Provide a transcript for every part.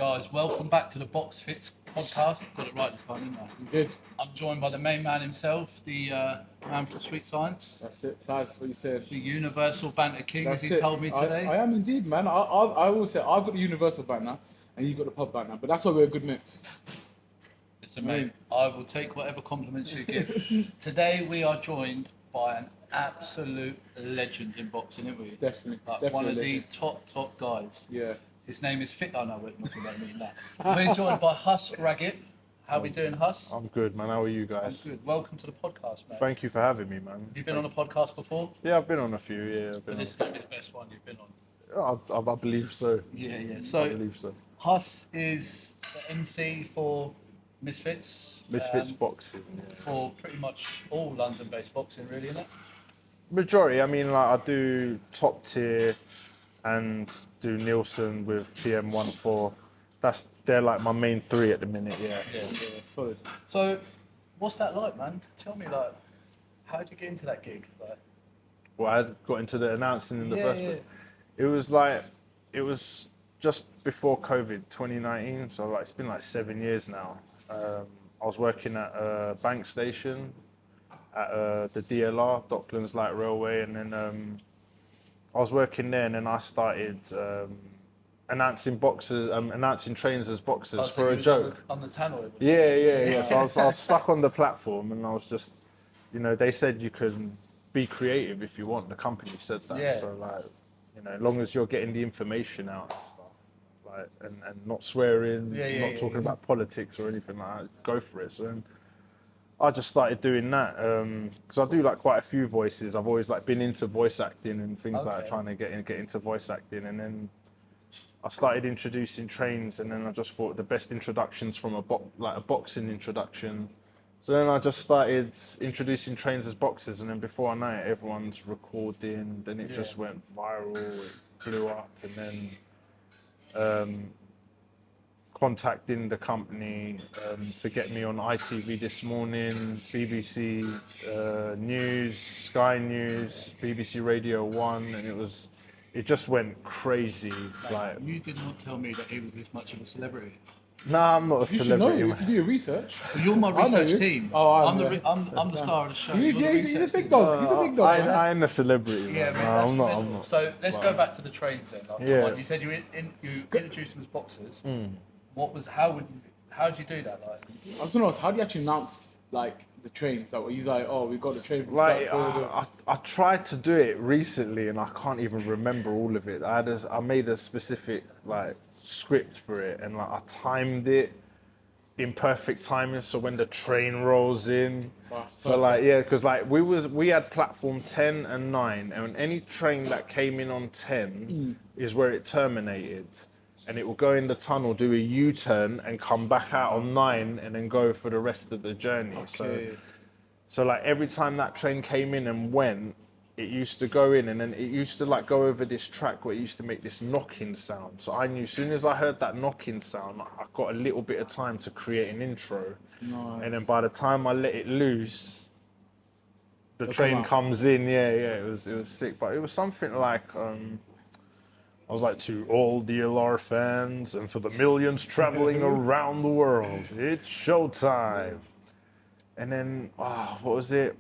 Guys, welcome back to the Box Fits podcast. Got it right this time, didn't I? You did. I'm joined by the main man himself, the man from Sweet Science, That's it. That's what you said. the universal banter king, That's as it. he told me today. I am indeed, man. I always say I've got the universal banter and you've got the pub banter, but that's why we're a good mix. Listen, mate, I will take whatever compliments you give. Today we are joined by an absolute legend in boxing, aren't we? Definitely. Like one of the top guys. Yeah. His name is Fit. Oh no, wait, nothing about me. That. We're joined by Hus Ragip. How we doing, Hus? I'm good, man. How are you I'm guys? good. Welcome to the podcast, man. Thank you for having me, man. Have you been on a podcast before? Yeah, I've been on a few. Yeah, I've But been. this is going to be the best one you've been on. I believe so. Yeah. I So believe so. Hus is the MC for Misfits. Misfits boxing. Yeah. For pretty much all London-based boxing, really, isn't it? Majority. I mean, like I do top tier, and do Nielsen with TM14. They're like my main three at the minute. Yeah. Yeah. Solid. So, what's that like, man? Tell me, like, how did you get into that gig? Like, Well, I got into the announcing in the first yeah. place. It was just before COVID, 2019. So like it's been like 7 years now. I was working at a bank station at the DLR, Docklands Light Railway, and then I was working there, and then I started announcing trains as boxers Oh, so for you a was joke. on the tannoy. Yeah. So I was stuck on the platform, and I was just, they said you can be creative if you want. The company said that. Yeah. So like, as long as you're getting the information out and stuff, like, and not swearing, not talking about politics or anything like that, go for it. So then I just started doing that because I do like quite a few voices. I've always like been into voice acting and things like that, trying to get into voice acting, and then I started introducing trains, and then I just thought the best introductions from a boxing introduction. So then I just started introducing trains as boxers, and then before I know it, everyone's recording. Then it just went viral, it blew up, and then contacting the company to get me on ITV This Morning, BBC News, Sky News, BBC Radio 1, and it just went crazy. Like, you did not tell me that he was this much of a celebrity. Nah, I'm not a You celebrity. should know if you do your research. Well, you're my I know research this. team. Oh, I'm the star of the show. He's You're the a research big team. dog. He's a big dog. I ain't a celebrity. Yeah, man. man, No, that's I'm not. mental. I'm not. So let's go back to the trains then. Yeah. You said you introduced them as boxers. How did you do that? Like, I was gonna ask, how do you actually announce like the trains? Like, he's like, oh, we've got the train. From Like Stratford. I tried to do it recently, and I can't even remember all of it. I made a specific like script for it, and like I timed it in perfect timing. So when the train rolls in, so like because like we had platform 10 and 9, and any train that came in on 10 is where it terminated. And it will go in the tunnel, do a U-turn, and come back out on 9, and then go for the rest of the journey. Okay. So like every time that train came in and went, it used to go in, and then it used to like go over this track where it used to make this knocking sound. So I knew as soon as I heard that knocking sound, I got a little bit of time to create an intro. Nice. And then by the time I let it loose, the train comes in. Yeah, it was sick. But it was something like. I was like, to all DLR fans and for the millions traveling around the world, it's showtime. And then, what was it?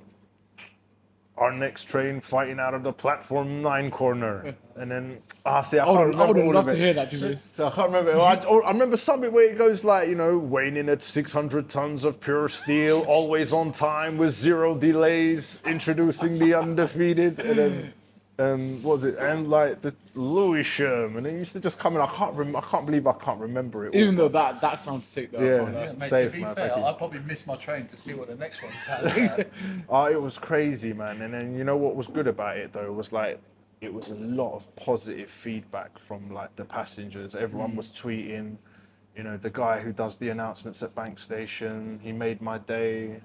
Our next train fighting out of the platform 9 corner. And then, I can't remember. I would all love of to it. hear that, to be honest. So I can't remember. I remember something where it goes like, weighing in at 600 tons of pure steel, always on time with 0 delays, introducing the undefeated. And then, what was it? And like the Louis Sherman, it used to just come in. I can't believe I can't remember it. Even though that sounds sick though. Yeah. mate, Safe, to be man, fair, thank you. I probably missed my train to see what the next one sounds like. It was crazy, man. And then what was good about it though was like it was a lot of positive feedback from like the passengers. Everyone was tweeting. The guy who does the announcements at Bank Station, he made my day,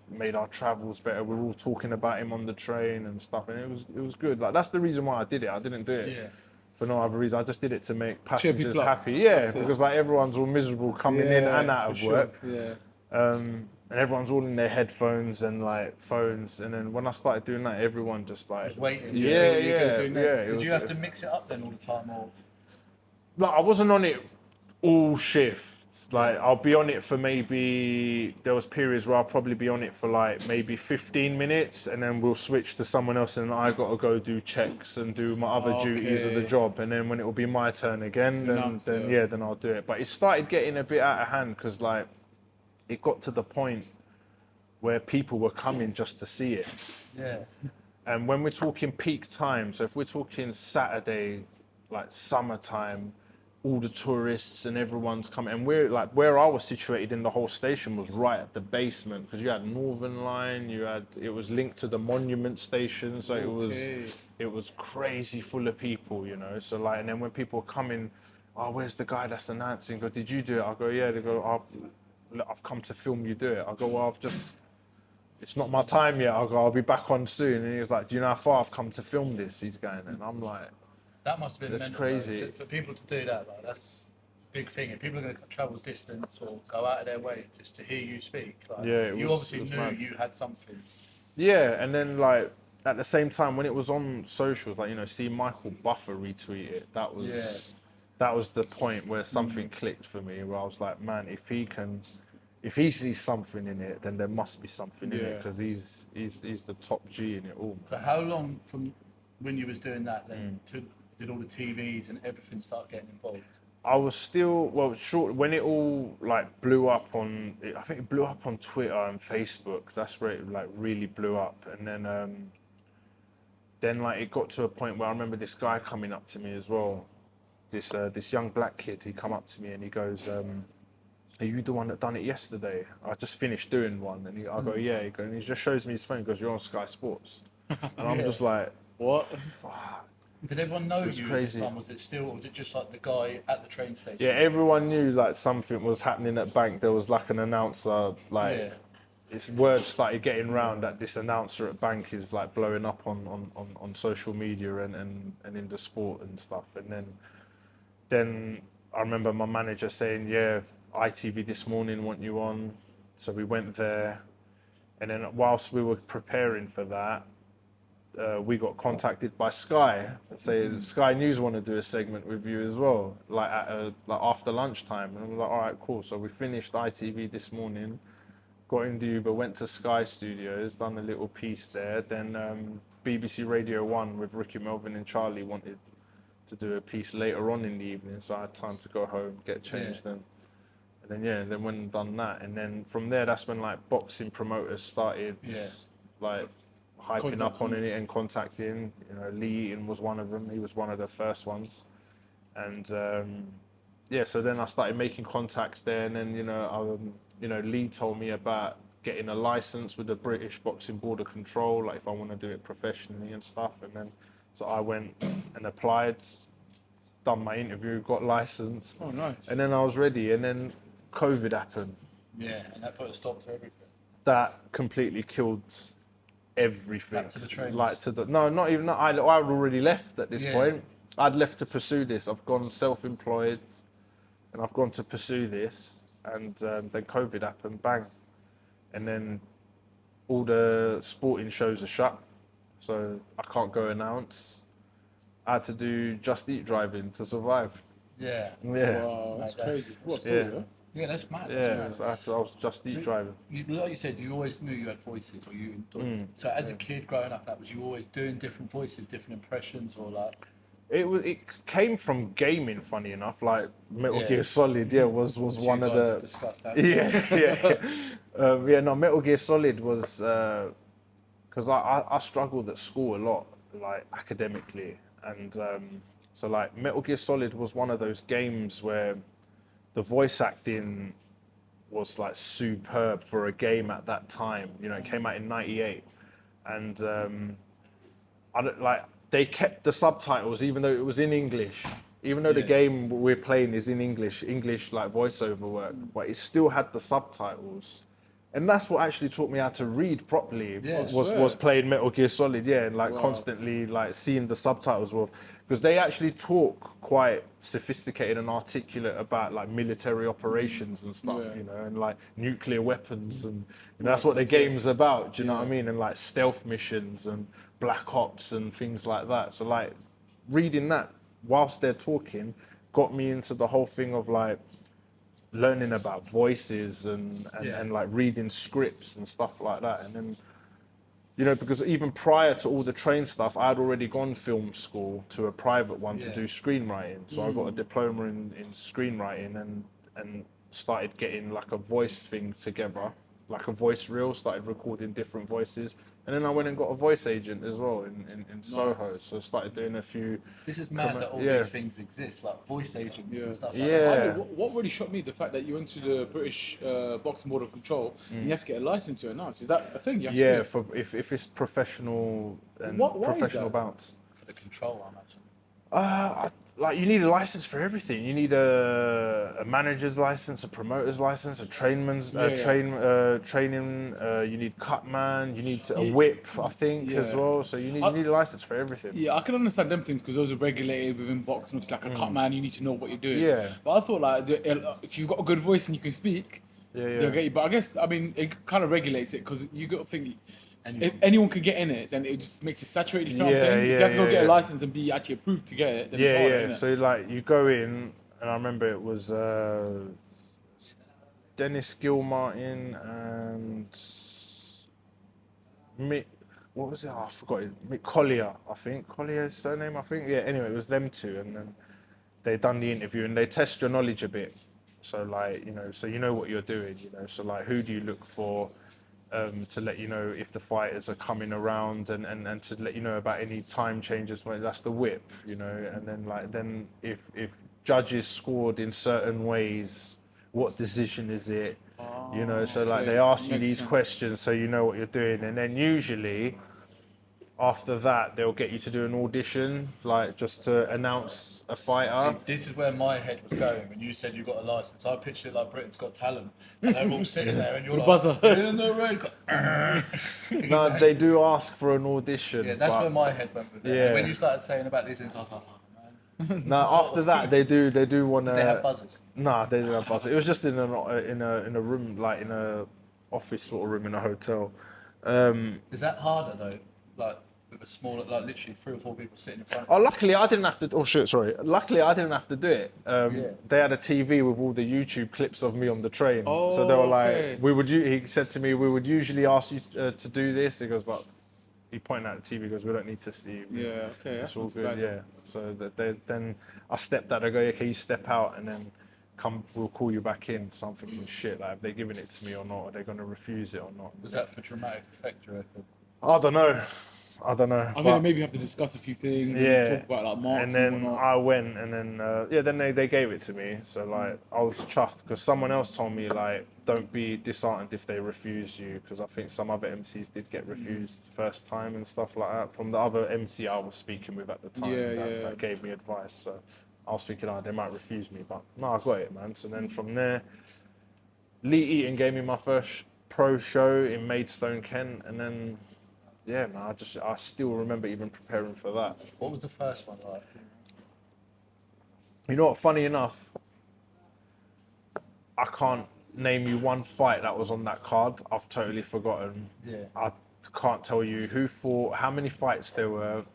made our travels better. We were all talking about him on the train and stuff, and it was good. Like that's the reason why I did it. I didn't do it for no other reason. I just did it to make passengers happy. Yeah, because like everyone's all miserable coming in and out of work. Yeah. And everyone's all in their headphones and like phones, and then when I started doing that, everyone just like waiting. Yeah. Did you have to mix it up then all the time, or? Like I wasn't on it all shifts. Like I'll be on it for maybe, there was periods where I'll probably be on it for like maybe 15 minutes, and then we'll switch to someone else, and I got to go do checks and do my other duties of the job, and then when it will be my turn again, then I'll do it. But it started getting a bit out of hand because like it got to the point where people were coming just to see it. Yeah. And when we're talking peak time, so if we're talking Saturday, like summertime, all the tourists and everyone's coming, and we're like, where I was situated in the whole station was right at the basement, because you had Northern Line, it was linked to the Monument Station, so it was crazy full of people, you know. So like, and then when people were coming, oh, where's the guy that's announcing? I go, did you do it? I go, yeah. They go, oh, I've come to film you do it. I go, well, it's not my time yet. I'll be back on soon. And he was like, do you know how far I've come to film this? He's going, and I'm like, that must have been that's mental, crazy. though. For people to do that, like, that's a big thing. If people are going to travel distance or go out of their way just to hear you speak, like, you obviously knew mad. You had something. Yeah, and then like at the same time when it was on socials, like, you know, see Michael Buffer retweet it, that was the point where something clicked for me, where I was like, man, if he sees something in it, then there must be something in it, because he's the top G in it all. So how long from when you was doing that then did all the TVs and everything start getting involved? I was still, short, when it all like blew up on, I think it blew up on Twitter and Facebook. That's where it like really blew up. And then like it got to a point where I remember this guy coming up to me as well. This young black kid, he come up to me and he goes, are you the one that done it yesterday? I just finished doing one. And I go, yeah. And he just shows me his phone, he goes, you're on Sky Sports. And I'm just like, what? Fuck. Did everyone know you at this time? Was it just like the guy at the train station? Yeah, everyone knew like something was happening at Bank. There was like an announcer, like this word started getting round that this announcer at Bank is like blowing up on social media and in the sport and stuff. And then I remember my manager saying, yeah, ITV this morning want you on. So we went there, and then whilst we were preparing for that, we got contacted by Sky, saying Sky News want to do a segment with you as well, like at like after lunchtime. And I was like, all right, cool. So we finished ITV this morning, got in the Uber, went to Sky Studios, done a little piece there. Then BBC Radio 1 with Ricky Melvin and Charlie wanted to do a piece later on in the evening, so I had time to go home, get changed, and then went and done that. And then from there, that's when like boxing promoters started like hyping up on it and contacting. You know, Lee Eaton was one of them. He was one of the first ones. And so then I started making contacts there, and then Lee told me about getting a license with the British Boxing Board of Control, like if I want to do it professionally and stuff. And then so I went and applied, done my interview, got licensed. Oh, nice. And then I was ready, and then COVID happened. Yeah, and that put a stop to everything. That completely killed everything. Back to the trains. Not even that. I'd already left at this point. I'd left to pursue this. I've gone self-employed, and I've gone to pursue this. And then COVID happened, bang, and then all the sporting shows are shut, so I can't go announce. I had to do Just Eat driving to survive. Yeah. Wow, that's crazy. What story, Yeah, that's mad. I was Just Eat driving. Like you said, you always knew you had voices, or you. So as a kid growing up, was you always doing different voices, different impressions, or like? It came from gaming, funny enough. Like Metal Gear Solid, was one of the. Discussed that. Metal Gear Solid was because I struggled at school a lot, like academically, and so like Metal Gear Solid was one of those games where the voice acting was like superb for a game at that time. You know, it came out in '98, and they kept the subtitles even though it was in English. Even though the game we're playing is in English like voiceover work, but it still had the subtitles. And that's what actually taught me how to read properly. Was playing Metal Gear Solid, and like constantly like seeing the subtitles because they actually talk quite sophisticated and articulate about like military operations and stuff, you know, and like nuclear weapons, and that's what the game's about. Do you know what I mean? And like stealth missions and Black Ops and things like that. So like reading that whilst they're talking got me into the whole thing of like learning about voices and like reading scripts and stuff like that. And then, you know, because even prior to all the train stuff, I had already gone film school to a private one to do screenwriting. So I got a diploma in screenwriting and started getting like a voice thing together, like a voice reel, started recording different voices. And then I went and got a voice agent as well in Soho. So I started doing a few. This is mad that all these things exist, like voice agents and stuff like Yeah. that. What really shocked me, the fact that you went to the British Boxing Board of Control and you have to get a license to announce. Is that a thing? You have to do? For if it's professional and Why is professional that? bounce. For the control, I imagine. Like you need a license for everything. You need a manager's license, a promoter's license, a training. You need cutman. You need a whip, I think, as well. So you need a license for everything. Yeah, I can understand them things because those are regulated within boxing. It's like a cut man, you need to know what you're doing. Yeah. But I thought like if you've got a good voice and you can speak, they'll get you. But I guess I mean it kind of regulates it because you got to think. If anyone can get in it, then it just makes it saturated. You know what I'm saying? If you have to go get a license and be actually approved to get it, then it's harder, isn't it? So like you go in, and I remember it was Dennis Gilmartin and Mick. What was it? Oh, I forgot it. Mick Collier, I think. Collier's surname, I think. Yeah. Anyway, it was them two, and then they done the interview and they test your knowledge a bit. So like so you know what you're doing. So like who do you look for? To let you know if the fighters are coming around and to let you know about any time changes. Well, that's the whip, and then if judges scored in certain ways, what decision is it? So like they ask you these questions so you know what you're doing, and then usually after that they'll get you to do an audition, like just to announce a fighter. See, this is where my head was going when you said you got a license. I pictured it like Britain's Got Talent, and they're all sitting there, and you're like, buzzer. in the red. No, they do ask for an audition. Yeah, that's where my head went with it. And when you started saying about these things, I was like, oh man. No, after that they do want to. Did they have buzzers? Nah, they didn't have buzzers. It was just in a room, like in a office sort of room in a hotel. Is that harder though? Like with a smaller, like literally 3 or 4 people sitting in front of Oh, luckily I didn't have to. Oh shit, sorry. Luckily I didn't have to do it. They had a TV with all the YouTube clips of me on the train. So they were like, He said to me, we would usually ask you to do this. He goes, but he pointed at the TV. He goes, we don't need to see you. Yeah, okay, It's that's all good. bad. Yeah. So then I stepped out. I go, okay, you step out, and then come. We'll call you back in. So I'm thinking, shit, like, have they giving it to me or not? Are they going to refuse it or not? Was that for dramatic effect, do you reckon? I don't know. I I mean, maybe you have to discuss a few things. Yeah. And talk about like marks And then whatnot. I went, and then then they gave it to me. So like I was chuffed because someone else told me like don't be disheartened if they refuse you, because I think some other MCs did get refused first time and stuff like that from the other MC I was speaking with at the time. That gave me advice. So I was thinking, they might refuse me, but no, I got it, man. So then from there, Lee Eaton gave me my first pro show in Maidstone, Kent, and then. Yeah, man, I still remember even preparing for that. What was the first one like? You know what, funny enough, I can't name you one fight that was on that card. I've totally forgotten. Yeah. I can't tell you who fought, how many fights there were.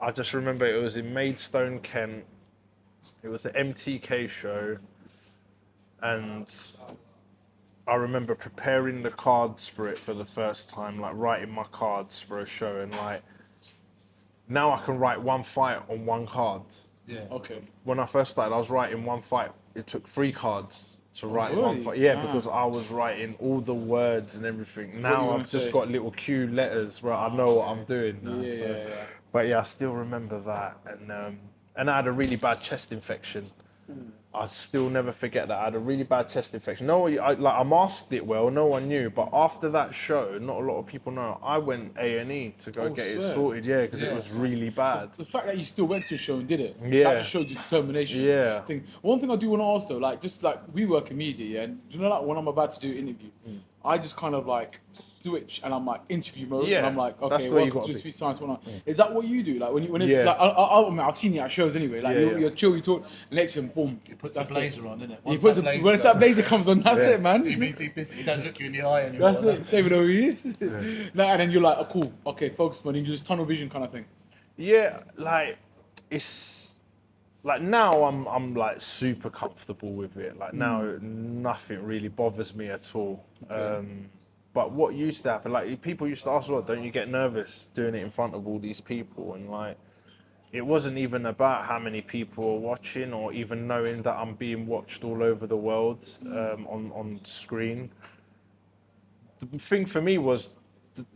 I just remember it was in Maidstone, Kent. It was an MTK show. And I remember preparing the cards for it for the first time, like writing my cards for a show, and like now I can write one fight on one card. Yeah. Okay. When I first started, I was writing one fight. It took 3 cards to write really? one fight. Yeah, because I was writing all the words and everything. Now I've just got little cue letters where I know what I'm doing now. But yeah, I still remember that, and I had a really bad chest infection. I still never forget that. I had a really bad chest infection. I masked it well. No one knew. But after that show, not a lot of people know. I went A&E to go get it sorted. Yeah, because it was really bad. The fact that you still went to a show and did it, Yeah. that just shows your determination. Yeah. One thing I do want to ask though, like just like we work in media, yeah, and like when I'm about to do an interview, I just kind of like switch and I'm like interview mode, and I'm like, okay, welcome to Sweet Science. Is that what you do? Like when it's like, I mean, I've seen you at shows anyway. Like you're chill, you talk, and next thing, boom, He puts a blazer on, innit? Once that blazer comes on, that's it, man. He means he's busy. He don't look you in the eye anymore. That's it. They even know who he is. No, and then you're like, oh, cool, okay, focus, man. You just tunnel vision kind of thing. Yeah, like it's like now I'm like super comfortable with it. Like now nothing really bothers me at all. Okay. But what used to happen, like people used to ask, "Well, don't you get nervous doing it in front of all these people?" And like, it wasn't even about how many people are watching, or even knowing that I'm being watched all over the world on screen. The thing for me was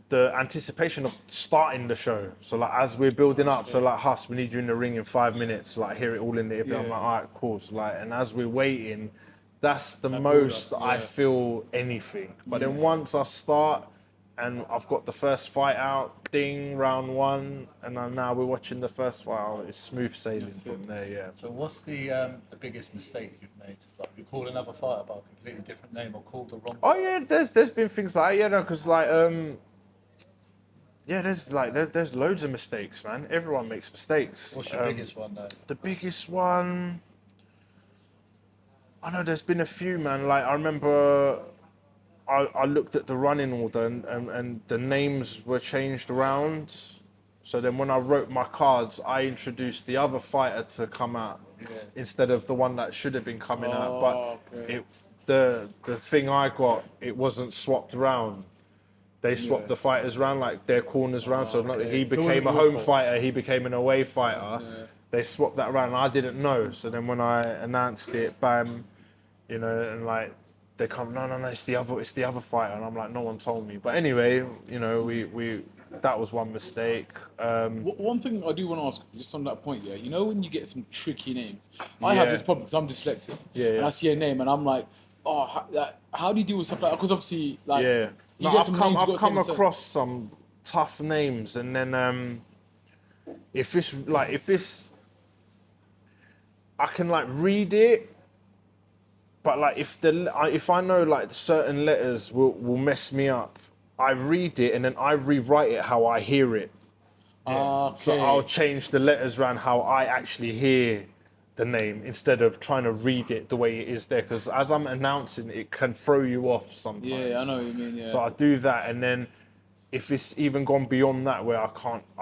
the anticipation of starting the show. So like as we're building up, so like Hus, we need you in the ring in 5 minutes. Like hear it all in the ear. I'm like, all right, cool. So like, and as we're waiting, that's the most I feel anything. But then once I start and I've got the first fight out, ding, round 1, and then now we're watching the first fight out. It's smooth sailing from there. Yeah. So what's the biggest mistake you've made? Like you call another fighter by a completely different name or called the wrong. Oh yeah, there's been things like because like yeah, there's loads of mistakes, man. Everyone makes mistakes. What's your biggest one though? The biggest one, I know there's been a few, man. Like I remember I looked at the running order and the names were changed around. So then when I wrote my cards, I introduced the other fighter to come out instead of the one that should have been coming out. But the thing I got, it wasn't swapped around. They swapped the fighters around, like their corners around. So he became a home fighter, he became an away fighter. They swapped that around and I didn't know. So then when I announced it, bam, you know, and like they come, no, it's the other fighter, and I'm like, no one told me. But anyway, you know, we that was one mistake. One thing I do want to ask, just on that point, you know, when you get some tricky names, I have this problem because I'm dyslexic, and I see a name and I'm like, oh, how do you deal with stuff like that? Because obviously, like, I've come across some tough names, and then if it's, I can like read it. But like if I know like certain letters will mess me up, I read it and then I rewrite it how I hear it. So I'll change the letters around how I actually hear the name instead of trying to read it the way it is there. Because as I'm announcing, it can throw you off sometimes. Yeah, I know what you mean. Yeah. So I do that, and then if it's even gone beyond that where I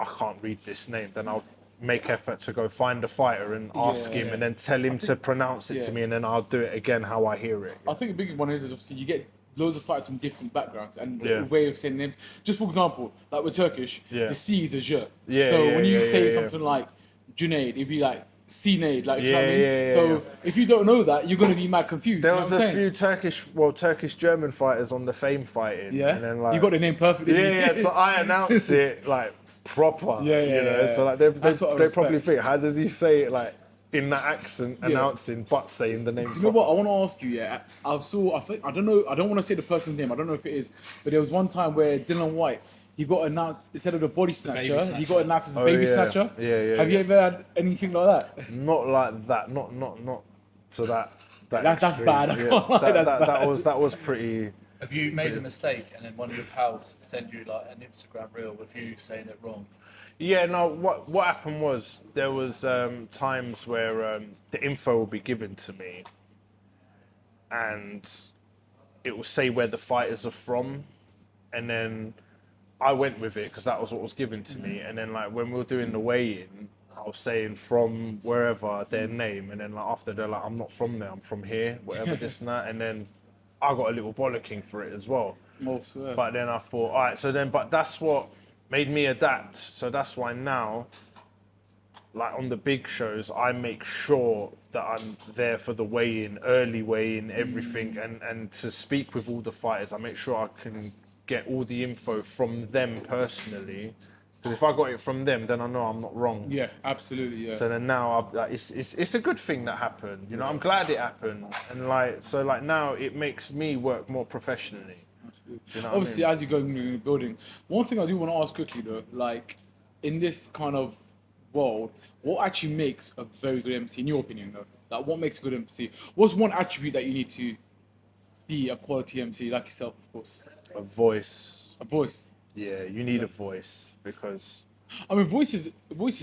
can't read this name, then I'll make effort to go find the fighter and ask him and then tell him to pronounce it to me, and then I'll do it again how I hear it. I think the big one is obviously you get loads of fighters from different backgrounds and the way of saying names. Just for example, like with Turkish, the C is a J. So when you say something like Junaid, it'd be like Sinead, like you know what I mean? So if you don't know that, you're gonna be mad confused. There was a few Turkish German fighters on the Fame fighting. Yeah. And then, like, you got the name perfectly. So I announce it like proper. You know? So like they probably think, how does he say it like in that accent, announcing but saying the name? Do you know what I want to ask you? Yeah, I don't know. I don't want to say the person's name. I don't know if it is, but there was one time where Dylan White, he got announced instead of the body snatcher, he got announced as the baby snatcher. Have you ever had anything like that? Not like that. Not to that. That's bad. That was pretty. Have you made a mistake and then one of your pals sent you like an Instagram reel with you saying it wrong? Yeah, no. What happened was there was times where the info will be given to me, and it will say where the fighters are from, and then I went with it because that was what was given to me. And then like when we were doing the weigh-in, I was saying from wherever their name, and then like after they're like, I'm not from there, I'm from here, whatever this and that, and then I got a little bollocking for it as well. But then I thought, all right, but that's what made me adapt. So that's why now, like on the big shows, I make sure that I'm there for the weigh-in, early weigh-in, everything, and to speak with all the fighters, I make sure I can get all the info from them personally. Because if I got it from them, then I know I'm not wrong. Yeah, absolutely. Yeah. So then now it's a good thing that happened. You know, I'm glad it happened, and like now it makes me work more professionally. You know Obviously, what I mean? as you go into the building, one thing I do want to ask quickly though, like in this kind of world, what actually makes a very good MC in your opinion though? Like what makes a good MC? What's one attribute that you need to be a quality MC like yourself, of course? A voice. A voice. Yeah, you need a voice because. I mean, voice is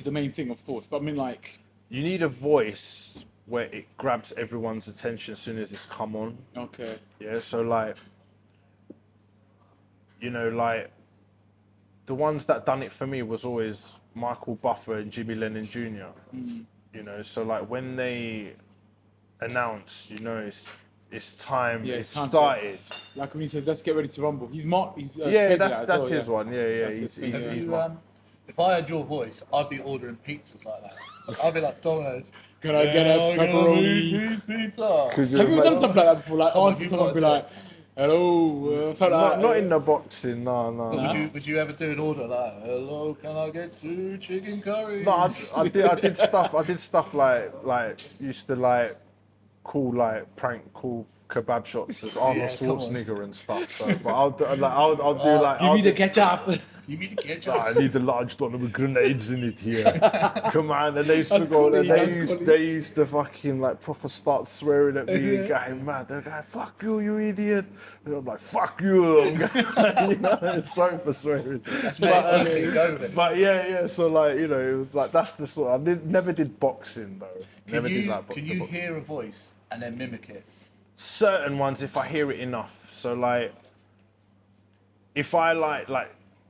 the main thing, of course. But I mean, like. You need a voice where it grabs everyone's attention as soon as it's come on. Okay. Yeah, so like. You know, like. The ones that done it for me was always Michael Buffer and Jimmy Lennon Jr. You you know. So like when they announce, you know, it's time. Yeah, it's time started. Like when he says, "Let's get ready to rumble." He's Mark. He's Yeah, that's well, his one. Yeah, That's his thing, yeah. he's If I had your voice, I'd be ordering pizzas like that. I'd be like, Domino's. Can I get a pepperoni? Please, pizza. Could you Have you ever done imagine? something like that before? Like, Come on, answer you've someone, got be to do like, "Hello," something like Not that. in the boxing. No. Would you ever do an order like, hello, can I get 2 chicken curries? No, I did stuff. I did stuff like used to like prank call kebab shops with Arnold Yeah, come on. Schwarzenegger and stuff. So, but I'll do like Give me the ketchup. You need to get I your... need a large donut with grenades in it here. Come on, and they used to That's go. quality, that's They used to fucking like proper start swearing at me and Yeah. getting mad. They're like, "Fuck you, you idiot!" And I'm like, "Fuck you!" I'm going, you know, sorry for swearing. Honestly, go with it. But yeah. So like, you know, it was like that's the sort. Never did boxing though. Never did like Can the you boxing. hear a voice and then mimic it? Certain ones if I hear it enough. So like, if I like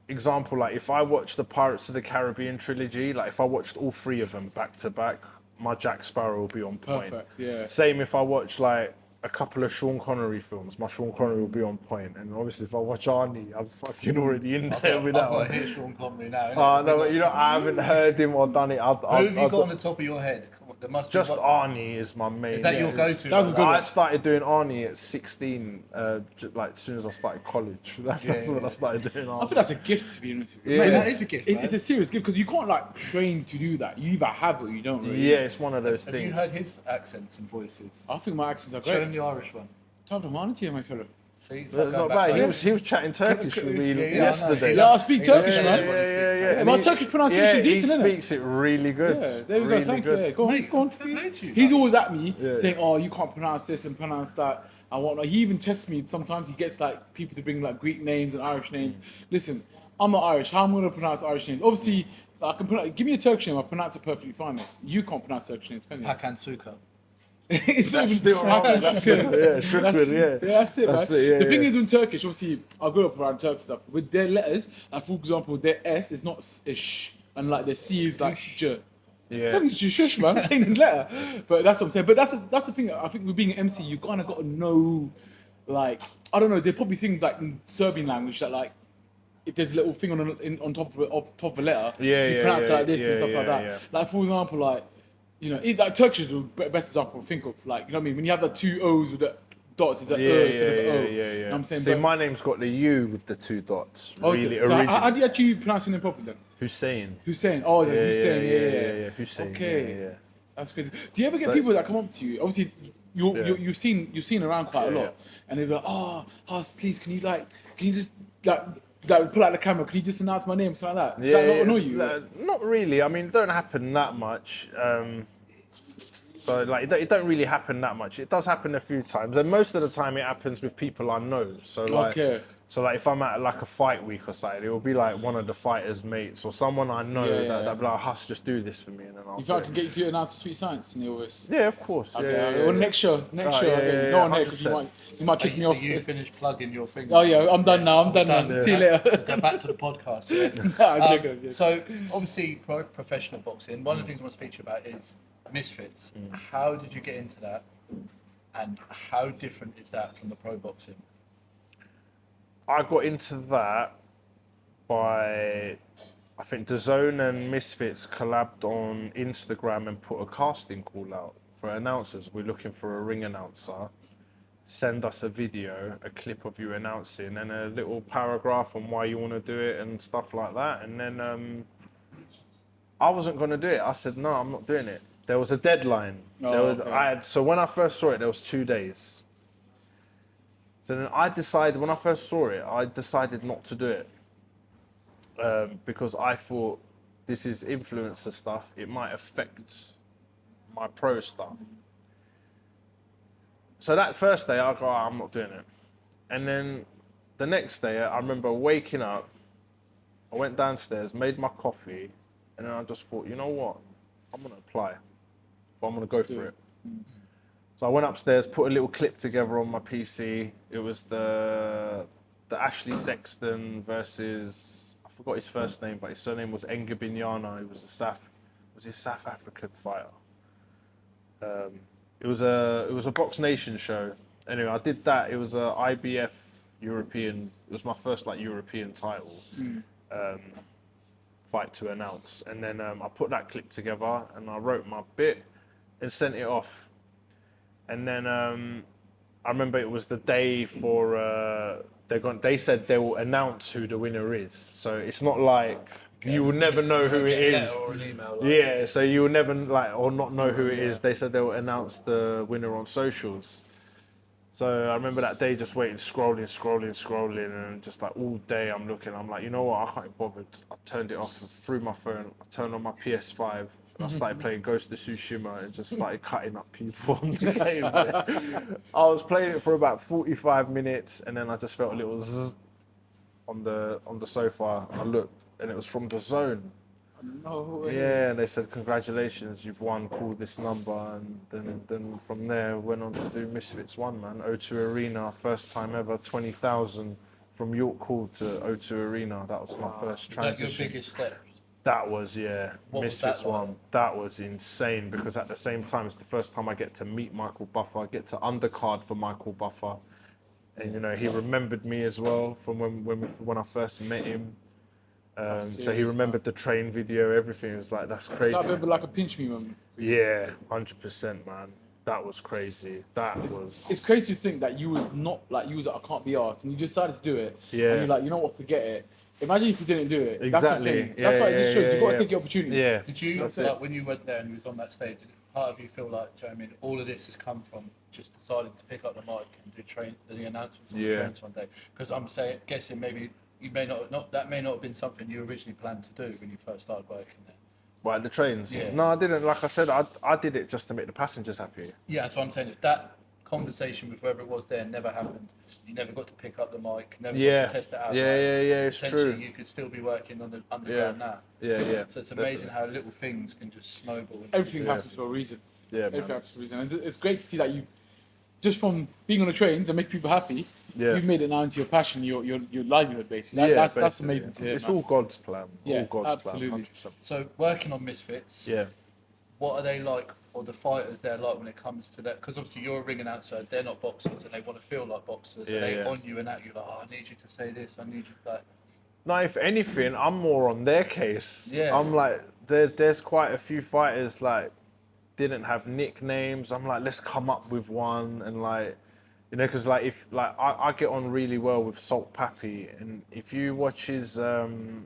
example, like if I watch the Pirates of the Caribbean trilogy, like if I watched all 3 of them back to back, my Jack Sparrow will be on point. Perfect. Yeah. Same if I watch like a couple of Sean Connery films, my Sean Connery will be on point. And obviously if I watch Arnie, I'm fucking already in there with that I've got one. to hear Sean Connery now. No, you know, I haven't heard him or done it. Who have you got on the top of your head? Come on, there must Just be Arnie is my main. Is that your go-to? That was a good I one. started doing Arnie at 16, like as soon as I started college. That's when I started doing Arnie. I think that's a gift, to be honest with you. Yeah. Mate, Mate, that is a gift. It's a serious gift because you can't like train to do that. You either have it or you don't. Really. Yeah, it's one of those Have you things. heard his accents and voices? I think my accents are Show him great. the Irish one. Time to monitor, my fellow. See, it's Not going bad. back He there. was chatting Turkish with me Yeah, I know. yesterday. Yeah, I speak Turkish, Yeah, man. Yeah. My And Turkish pronunciation is he decent, isn't it? speaks it really good. Yeah, there we really go. Thank good. you. Yeah, go on, Mate, go on. fair play to you, He's man. always at me Yeah. saying, "Oh, you can't pronounce this and pronounce that." And whatnot. He even tests me. Sometimes he gets like people to bring like Greek names and Irish names. Listen, I'm not Irish. How am I gonna pronounce Irish names? Obviously, I can pronounce. Give me a Turkish name. I pronounce it perfectly fine. Mate. You can't pronounce Turkish names, can you? Hakan Suka. It's not That's even still wrong. Hakan That's Şükür. it. Yeah, shukran, yeah. That's it, That's man. it, yeah, The thing yeah. is with Turkish, obviously, I grew up around Turkish stuff. With their letters, like for example, their S is not a sh, and like their C is like j. Yeah. Tell me shush, man. I'm saying the letter, but that's what I'm saying. But that's the thing. I think with being an MC, you kind of got to know, like I don't know. They probably think like in Serbian language that like if there's a little thing on top of a letter, Yeah, you yeah, pronounce it yeah, like this and yeah, stuff like yeah, that. yeah. Like for example, like you know, like Turkish is the best example I think of. Like you know what I mean? When you have the 2 O's with the dots, it's an Yeah, instead of an O. yeah. You know what I'm saying? See, But- my name's got the U with the 2 dots. Oh, Really so original. how do you actually pronounce your name properly then? Hussein. Hussein. Oh, yeah, Hussein. Yeah. Hussein. Okay. Yeah. That's crazy. Do you ever get So- people that come up to you? Obviously, Yeah. you've seen around quite a Yeah, lot, and they go, "Oh, Hus, please, can you just pull out the camera? Can you just announce my name, something like that?" Does that not annoy you? Not really. I mean, it don't happen that much. So like, it don't really happen that much. It does happen a few times, and most of the time it happens with people I know. So like, Okay. so like if I'm at like a fight week or something, it will be like one of the fighters' mates or someone I know that'll be like, "Hus, just do this for me," and then I'll. You do think I it. can get you to announce the Sweet Science in your voice? Yeah, of course. Okay, Yeah. well, next show, Right, I'll yeah, get you. yeah, Go on there because 100%. you might kick me off. You finished plugging your finger. Oh yeah, I'm done now. I'm done, Done, man. yeah. See you later. Go back to the podcast. Yeah. I'm joking, I'm joking. So obviously professional boxing. One of the things I want to speak to you about is Misfits. How did you get into that, and how different is that from the pro boxing? I got into that by, I think DAZN and Misfits collabed on Instagram and put a casting call out for announcers. We're looking for a ring announcer. Send us a video, a clip of you announcing, and a little paragraph on why you want to do it and stuff like that. And then I wasn't going to do it. I said, no, I'm not doing it. There was a deadline. Okay. So when I first saw it, there was 2 days. So then I decided, when I first saw it, I decided not to do it. Because I thought, this is influencer stuff, it might affect my pro stuff. So that first day, I go, oh, I'm not doing it. And then the next day, I remember waking up, I went downstairs, made my coffee, and then I just thought, you know what? I'm going to apply. I'm going to go for it. So I went upstairs, put a little clip together on my PC. It was the Ashley Sexton versus, I forgot his first name, but his surname was Engabinyana. He was a South African fighter. It was a Box Nation show. Anyway, I did that. It was a IBF European. It was my first like European title fight to announce, and then I put that clip together and I wrote my bit and sent it off. And then I remember it was the day for they said they will announce who the winner is. So it's not like you will never know who it is. Or an email, Yeah, so you will never or not know who it is. They said they will announce the winner on socials. So I remember that day just waiting, scrolling, and just like all day I'm looking. I'm like, you know what? I can't be bothered. I turned it off and threw my phone. I turned on my PS5. I started playing Ghost of Tsushima and just started cutting up people on the game. I was playing it for about 45 minutes, and then I just felt a little zzz on the sofa. I looked, and it was from the Zone. No way. Yeah, and they said, congratulations, you've won, call this number. And then from there, went on to do Misfits 1, man. O2 Arena, first time ever, 20,000 from York Hall to O2 Arena. That was my first transition. Was that your biggest step? That was, yeah, what Misfits was that 1. That was insane, because at the same time, it's the first time I get to meet Michael Buffer. I get to undercard for Michael Buffer. And, you know, he remembered me as well from when I first met him. So he remembered the train video, everything. It was like, that's crazy. It's a bit like a pinch me moment. Yeah, 100%, man. That was crazy. It's crazy to think that you was not like, you was like, I can't be arsed, and you decided to do it. Yeah. And you're like, you know what, forget it. Imagine if you didn't do it. Exactly. That's the thing. That's why it just shows you got to take your opportunities. Yeah. Did you, like, when you went there and you was on that stage, did part of you feel like, do you know what I mean, all of this has come from just deciding to pick up the mic and do the announcements on the trains one day? Because I'm guessing maybe you may not that may not have been something you originally planned to do when you first started working there. Right, the trains? Yeah. No, I didn't. Like I said, I did it just to make the passengers happy. Yeah, that's what I'm saying. If that conversation with whoever it was there never happened, you never got to pick up the mic, never got to test it out. Yeah, it's essentially, true. you could still be working on the underground now. Yeah. So it's amazing how little things can just snowball. Everything happens for a reason. Yeah, man. Everything happens for a reason. And it's great to see that you, just from being on the trains and make people happy, you've made it now into your passion, your livelihood, basically. That's amazing to hear. It's man. all God's plan. Yeah, all God's absolutely. plan. 100%. So working on Misfits, what are they like, or the fighters they're like when it comes to that? Because obviously you're a ring announcer, they're not boxers, and they want to feel like boxers. Are they on you and at you like, oh, I need you to say this, I need you to like. No, if anything, I'm more on their case. Yeah. I'm like, there's quite a few fighters like didn't have nicknames. I'm like, let's come up with one, and like, you know, because like if like I get on really well with Salt Pappy, and if you watch his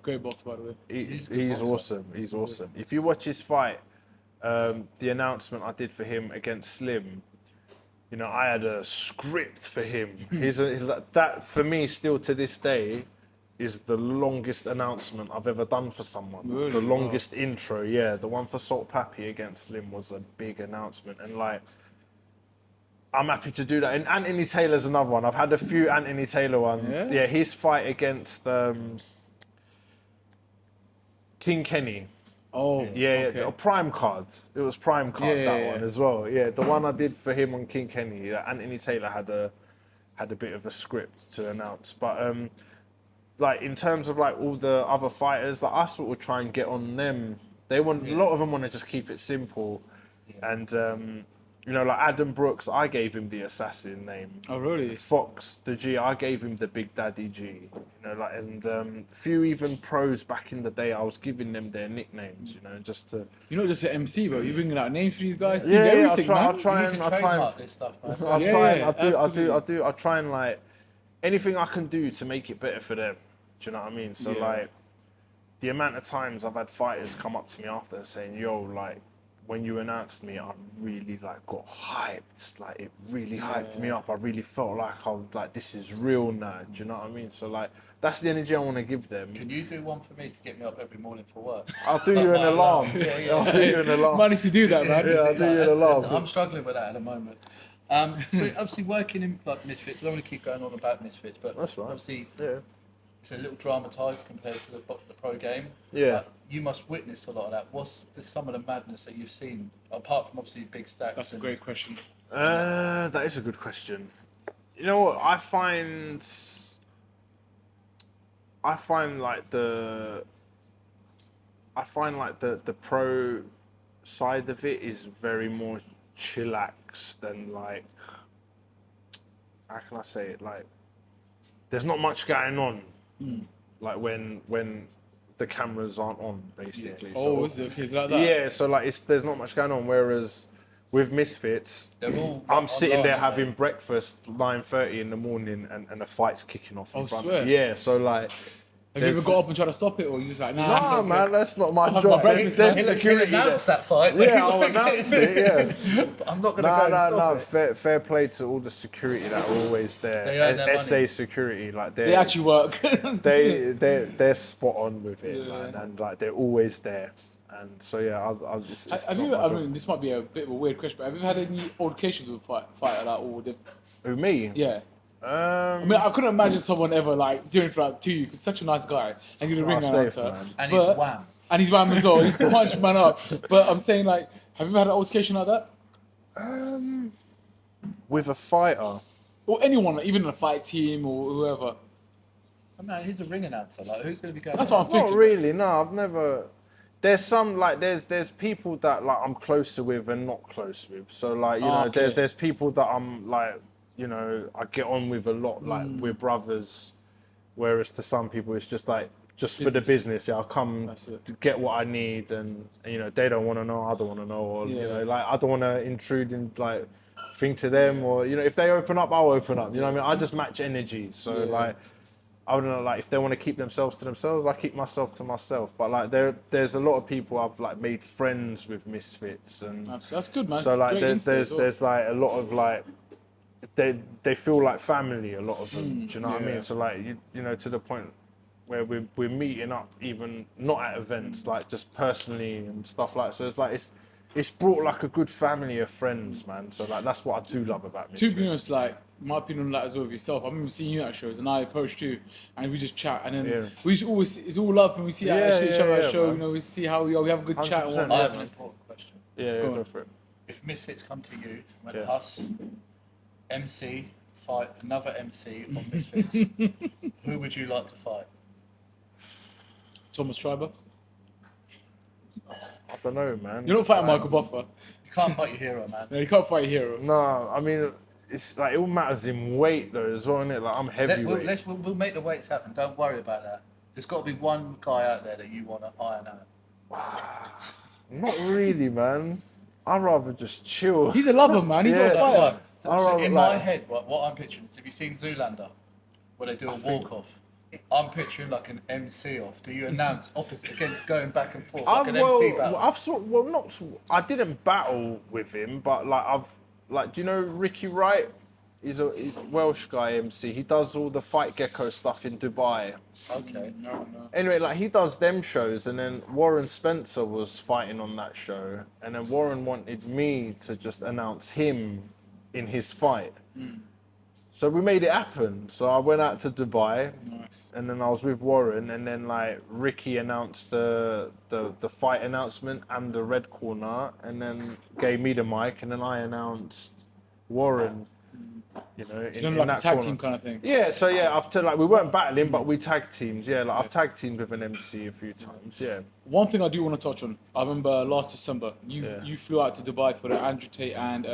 Great box, by the way. he's awesome. He's awesome. If you watch his fight, the announcement I did for him against Slim, you know, I had a script for him. He's like, that for me still to this day is the longest announcement I've ever done for someone. Really? The longest intro, yeah. The one for Salt Pappy against Slim was a big announcement, and like, I'm happy to do that. And Anthony Taylor's another one. I've had a few Anthony Taylor ones. Yeah, his fight against King Kenny. Oh, Yeah, okay. a Prime card. It was Prime card, Yeah. one as well. Yeah, the one I did for him on King Kenny. Anthony Taylor had a bit of a script to announce, but like in terms of like all the other fighters, like I sort of try and get on them. They want a lot of them want to just keep it simple, and you know, like Adam Brooks, I gave him the assassin name. Oh, really? Fox, the G, I gave him the Big Daddy G. You know, like, and few even pros back in the day, I was giving them their nicknames. You know, just to. You're not just an MC, bro. You're bringing out names for these guys. Yeah, Everything, I'll man. try You need to and trademark this stuff, man. I try and like anything I can do to make it better for them. Do you know what I mean? So like, the amount of times I've had fighters come up to me after and saying, "Yo, like, when you announced me, I really like got hyped. Like, it really hyped me up. I really felt like I was like, this is real now." Do you know what I mean? So like, that's the energy I want to give them. Can you do one for me to get me up every morning for work? I'll do you an alarm. I'll do you an alarm. Money to do that, man. Yeah, I'll do you an alarm. I'm struggling with that at the moment. So obviously working in like Misfits, I don't want to keep going on about Misfits, but That's right. obviously Yeah. it's a little dramatised compared to the pro game. Yeah. But you must witness a lot of that. What's some of the madness that you've seen, apart from obviously big stacks? That's a great question. That is a good question. You know what? I find like the pro side of it is very more chillaxed and like, how can I say it? Like, there's not much going on. Like when the cameras aren't on, basically. Oh, so, is it? Okay, it's like that? yeah, so like there's not much going on. Whereas with Misfits, I'm sitting there having breakfast 9:30 in the morning, and a fight's kicking off in front of me. Yeah, so like. Have you ever got up and tried to stop it, or you just like, nah? Nah, man, that's not my have job. my breakfast, There's man. security announce there. that fight. Yeah, I'll announce it, yeah. But I'm not going to go and stop it. Fair play to all the security that are always there. They earn their SA money. security, like They actually work. they're spot on with it, Yeah. man, and like they're always there. And so yeah, it's Have not you? my I job. mean, this might be a bit of a weird question, but have you had any altercations with a fighter like, or Who, me? yeah? I mean, I couldn't imagine someone ever like doing for like to you because such a nice guy and you're the ring safe, announcer, man. And but- he's wham. and he's wham as well. He punch man up. But I'm saying like, have you ever had an altercation like that? With a fighter. Or anyone, like, even in a fight team or whoever. I mean, he's a ring announcer. Like, who's going to be going? That's what I'm Not thinking. really, no, I've never. There's some like there's people that like I'm closer with and not close with. So like Okay. there's people that I'm like I get on with a lot, like we're brothers. Whereas to some people it's just like for the business. Yeah, I'll come That's it. to get what I need, and they don't want to know, I don't want to know, or Yeah. like I don't want to intrude in like thing to them, or if they open up, I'll open up. You know what I mean? I just match energy. So Yeah. like. I don't know, like if they want to keep themselves to themselves, I keep myself to myself. But like there's a lot of people I've like made friends with Misfits, and That's good, man. so like Great insight as well. there's like a lot of like they feel like family, a lot of them. Do you know what I yeah. mean? So like you know to the point where we're meeting up, even not at events, like just personally and stuff like. So it's like it's brought like a good family of friends, man. So like that's what I do love about To Misfits. be honest, like my opinion on that as well with yourself. I remember seeing you at shows, and I approached you, and we just chat, and then we just always it's all love, and we see each other at a show. man. We see how we have a good chat and 100%. whatnot. I have an important question. Yeah, Go go on. for it. If Misfits come to you, when Yeah. Hus, MC, fight another MC on Misfits, who would you like to fight? Thomas Schreiber. I don't know, man. You're not fighting Michael Buffer. You can't fight your hero, man. No, you can't fight a hero. No, I mean, it's like it all matters in weight though as well, isn't it? Like I'm heavyweight. We'll make the weights happen. Don't worry about that. There's got to be one guy out there that you want to iron out. Not really, man. I'd rather just chill. He's a lover, man. He's not a Yeah. fighter. Right. I So rather in my like- head, what I'm picturing is, have you seen Zoolander, where they do a walk-off? I'm picturing like an MC off. Do you announce opposite again, going back and forth like an MC battle? I didn't battle with him, but like, do you know Ricky Wright? He's a Welsh guy MC. He does all the Fight Gecko stuff in Dubai. Okay. No. Anyway, like he does them shows, and then Warren Spencer was fighting on that show, and then Warren wanted me to just announce him in his fight. So we made it happen. So I went out to Dubai, Nice. and then I was with Warren, and then like Ricky announced the fight announcement and the red corner, and then gave me the mic, and then I announced Warren. In like that a tag corner. team kind of thing. Yeah, so yeah, after like we weren't battling, but we tag teams. Yeah, like I've tag teamed with an MC a few times. Yeah. One thing I do want to touch on. I remember last December, you flew out to Dubai for the Andrew Tate and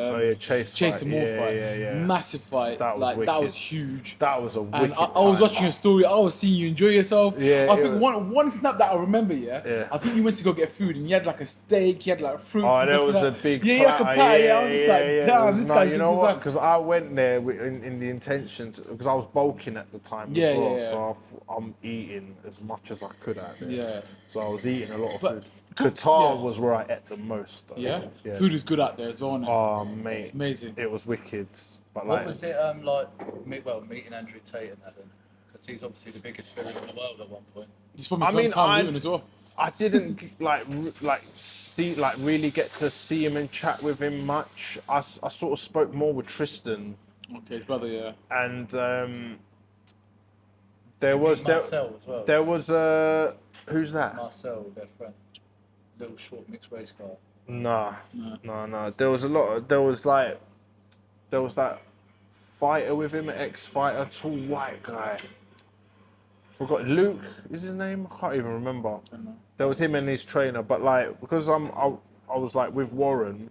Chase Chase fight. and Moore fight. Yeah. Massive fight. That was that wicked. was huge. That was a wicked And I was time. watching your story. I was seeing you enjoy yourself. Yeah, I it think was- one snap that I remember. Yeah. I think you went to go get food and you had like a steak. You had like fruits. Oh, and there stuff was like a that. big Yeah, like a platter. pie. I was just like, damn, It this was- guy's you doing know his what? life. Because I went there in the intention because I was bulking at the time Yeah, as well. yeah, yeah. So I'm eating as much as I could out there. Yeah. So I was eating a lot of But- food. Qatar yeah. was where I ate the most. Though. Yeah? Food is good out there as well. Isn't it? Oh mate, It's amazing. it was wicked. But What like, was it meeting Andrew Tate and that then? Because he's obviously the biggest figure in the world at one point. He's from I his mean, hometown Luton as well. I didn't really get to see him and chat with him much. I sort of spoke more with Tristan, Okay, his brother, yeah. and there was Marcel as well. who's that? Marcel, their friend, little short mixed race guy. No. There was that fighter with him, an ex-fighter, tall white guy. Forgot Luke is his name. I can't even remember. There was him and his trainer, but like because I was like with Warren,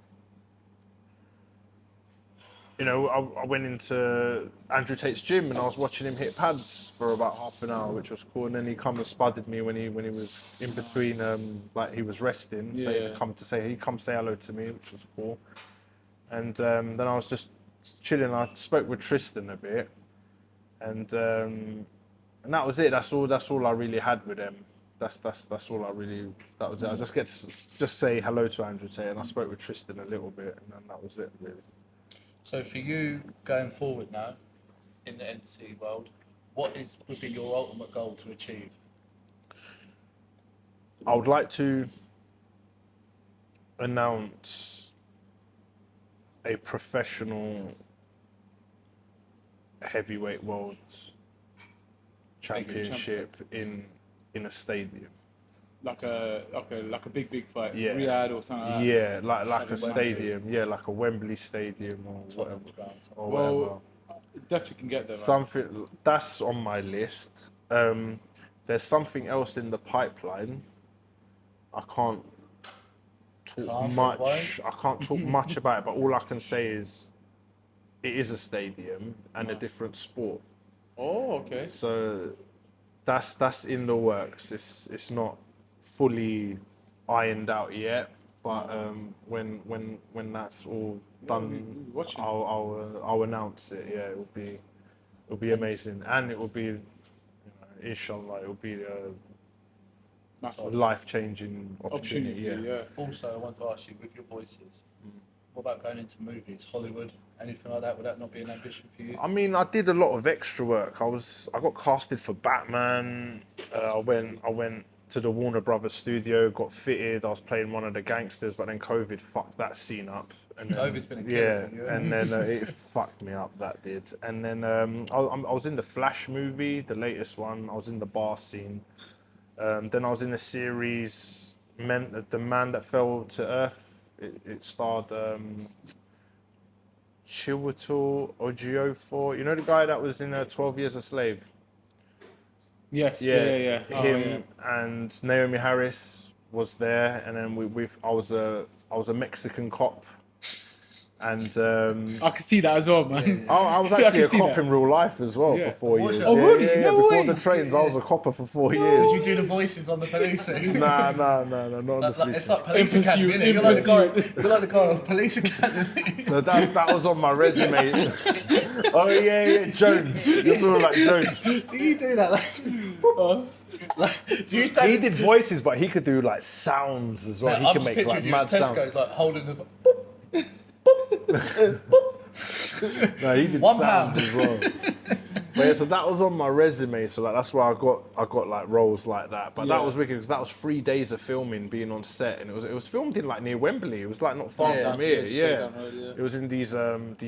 I went into Andrew Tate's gym and I was watching him hit pads for about half an hour, which was cool. And then he come and spudded me when he was in between, like he was resting. So he come say hello to me, which was cool. And then I was just chilling. I spoke with Tristan a bit, and that was it. That's all I really had with them. That's all I really. That was it. I just get to just say hello to Andrew Tate, and I spoke with Tristan a little bit, and then that was it really. So for you going forward now in the NC world, what would be your ultimate goal to achieve? I would like to announce a professional heavyweight world championship in a stadium. Like a big fight, Yeah. Riyadh or something like that. Yeah, like a stadium. Yeah, like a Wembley Stadium or whatever. Well, definitely can get there. Something that's on my list. There's something else in the pipeline. I can't talk much. I can't talk much about it, but all I can say is it is a stadium and a different sport. Oh, okay. So that's in the works. It's not fully ironed out yet, but when that's all done, I'll announce it. Yeah, it'll be amazing, and it will be, inshallah, it will be a life-changing opportunity. Yeah. Also, I want to ask you, with your voices, what about going into movies, Hollywood, anything like that? Would that not be an ambition for you? I mean, I did a lot of extra work. I got casted for Batman. I went to the Warner Brothers studio, got fitted. I was playing one of the gangsters, but then COVID fucked that scene up. And then, COVID's been a killer for you. And then it fucked me up. That did. And then I was in the Flash movie, the latest one. I was in the bar scene. Then I was in the series The Man That Fell to Earth. It starred Chiwetel Ejiofor. You know the guy that was in 12 Years a Slave? Yes. Yeah. Him and Naomi Harris was there, and then I was a Mexican cop. And I can see that as well, man. I was actually a cop in real life as well for 4 years. Oh, really? Yeah, No before way. the trains, I was a copper for 4 years. Did you do the voices on the police? Nah, not on the police. It's like Police Academy, innit? You're like the guy of Police Academy. So that was on my resume. Oh yeah, Jones. You're talking like Jones. Do you do that? Do you stand? He did voices, but he could do like sounds as well. No, He can make like mad sounds. Tesco's like holding the. No, he did £1 sounds as well. But yeah, so that was on my resume. So like that's where I got like roles like that. But that was wicked because that was 3 days of filming, being on set, and it was filmed in like near Wembley. It was like not far from here. Yeah, it was in these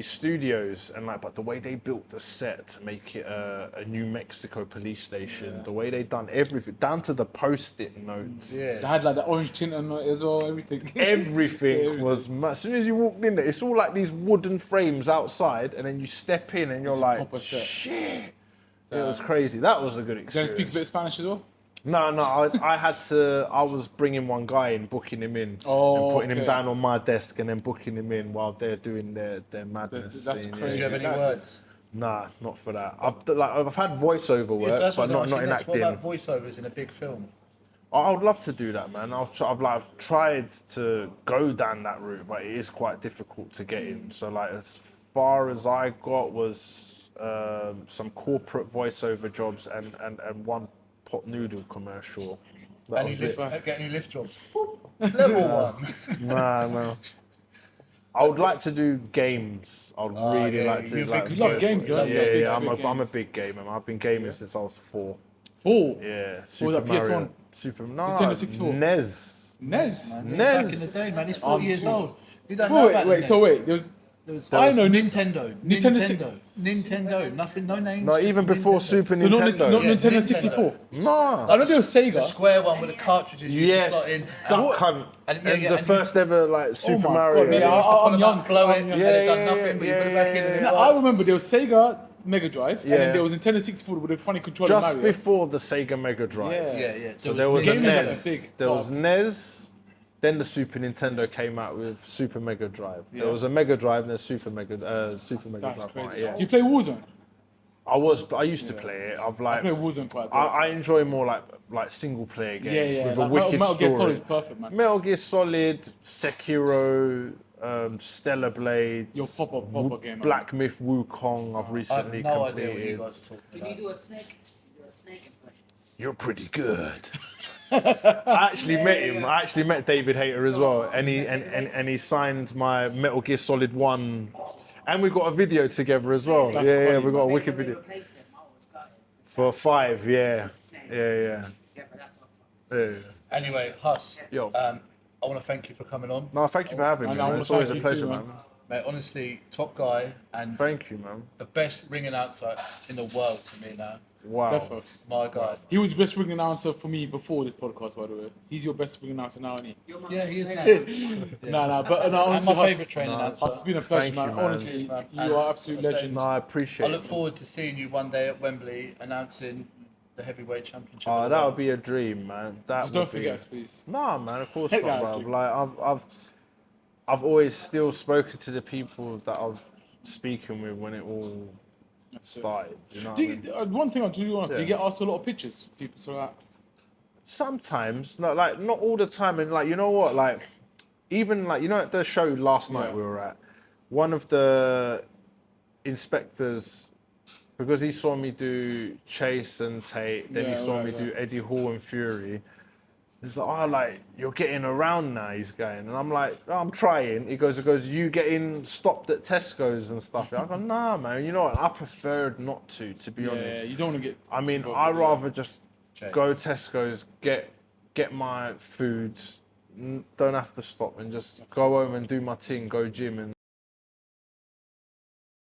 studios, and like, but the way they built the set to make it a New Mexico police station, the way they done everything down to the post-it notes. Yeah, they had like the orange tint on it as well. Everything. Everything was. As soon as you walked in there, it's all like these wooden frames outside, and then you step in, and you're like, shit. It was crazy. That was a good experience. Did you speak a bit of Spanish as well? No, I had to. I was bringing one guy in, booking him in, and putting him down on my desk, and then booking him in while they're doing their madness. That's scene, crazy. Do you have any words? Nah, not for that. I've had voiceover work, but not in acting. What about voiceovers in a big film? I would love to do that, man. I've tried to go down that route, but it is quite difficult to get in. So like, as far as I got was some corporate voiceover jobs and one pot noodle commercial. That was it. Get any lift jobs? Level 1. No. I would like to do games. I'd really like to. You love games, don't you? Yeah. I'm a big gamer. Man. I've been gaming since I was 4. 4? Yeah. Super Mario. PS1. Nintendo 64. NES. NES. Back in the day, man. He's 40 years old. You don't know about wait. So wait, there was I know Nintendo. Nothing, no names. No, even before Super So Nintendo. not Nintendo 64. No. I know there was Sega. The square one with the cartridges. Yes. Duck Hunt. And the first ever like Super Mario. God, yeah, I'm young. Blow it. And it done nothing. But you put it back in. And I remember there was Sega Mega Drive, and then there was Nintendo 64 with a funny controller. Just Mario. before the Sega Mega Drive. Yeah. So there was a games NES. There was NES. Then the Super Nintendo came out with Super Mega Drive. There was a Mega Drive and a Super Mega That's Drive. crazy. Yeah. Do you play Warzone? I used to play it. I play Warzone quite a bit. I enjoy more like single player games with a like wicked Metal Gear story. Solid, perfect, man. Metal Gear Solid, Sekiro, Stellar Blade, Your proper game. Black Myth Wukong. I've I have recently no idea what completed. you guys are talking Can about. you do a snake? Do a snake impression. You're pretty good. I actually met him. I actually met David Hayter as well, and he signed my Metal Gear Solid 1, and we got a video together as well. That's Yeah, funny, we got a man. wicked video for 5. Yeah. Anyway, Hus, Yo. I want to thank you for coming on. No, thank you for having me. And I Man. wanna It's always a thank you pleasure, too, man. man. Mate, honestly, top guy and Thank you, man. the best ring announcer in the world to me now. Wow. Definitely. My guy. He was the best ring announcer for me before this podcast, by the way. He's your best ring announcer now, isn't he? Yeah, he is now. But no, And honestly, my favourite training no, announcer. It's been a pleasure, Thank you, man. man. Honestly, Cheers, man. you And are an absolute I say- legend. No, I appreciate I look it. forward to seeing you one day at Wembley announcing the heavyweight championship. Oh, of the that world. would be a dream, man. That Just would don't be... forget us, please. Nah, man, of course Hit not, that, bro. dude. Like I've always still spoken to the people that I was speaking with when it all started. You know what I mean? One thing I do want to do, you Yeah. get asked a lot of pictures, people, so that. Sometimes, not all the time, and like you know what, like even like you know at the show last night Yeah. we were at, one of the inspectors, because he saw me do Chase and Tate, then he Yeah, saw right, me right. do Eddie Hall and Fury. He's like, oh, like you're getting around now. He's going, and I'm like, oh, I'm trying. He goes, you getting stopped at Tesco's and stuff. I go, nah, man. You know what? I preferred not to be honest. Yeah, you don't want to get. I mean, too I bothered, rather just Check. go Tesco's, get my food, don't have to stop, and just go home and do my thing, go gym and